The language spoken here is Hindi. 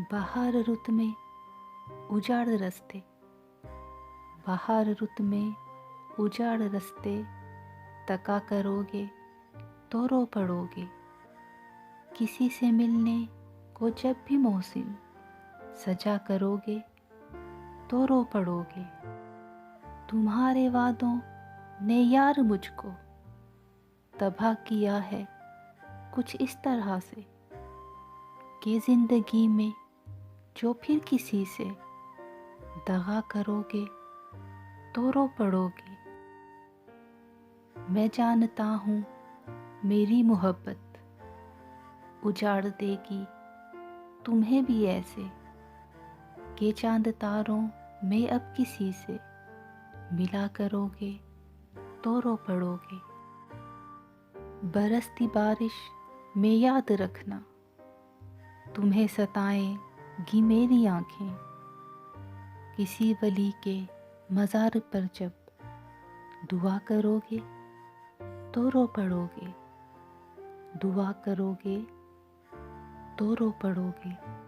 बाहर रुत में उजाड़ रस्ते, बाहर रुत में उजाड़ रस्ते, तका करोगे तो रो पड़ोगे। किसी से मिलने को जब भी मौसम सजा करोगे तो रो पड़ोगे। तुम्हारे वादों ने यार मुझको तबाह किया है कुछ इस तरह से कि जिंदगी में जो फिर किसी से दगा करोगे तो रो पड़ोगे। मैं जानता हूँ मेरी मोहब्बत उजाड़ देगी तुम्हें भी ऐसे कि चांद तारों में अब किसी से मिला करोगे तो रो पड़ोगे। बरसती बारिश में याद रखना तुम्हें सताएंगी मेरी आँखें। किसी वली के मज़ार पर जब दुआ करोगे तो रो पड़ोगे, दुआ करोगे तो रो पड़ोगे।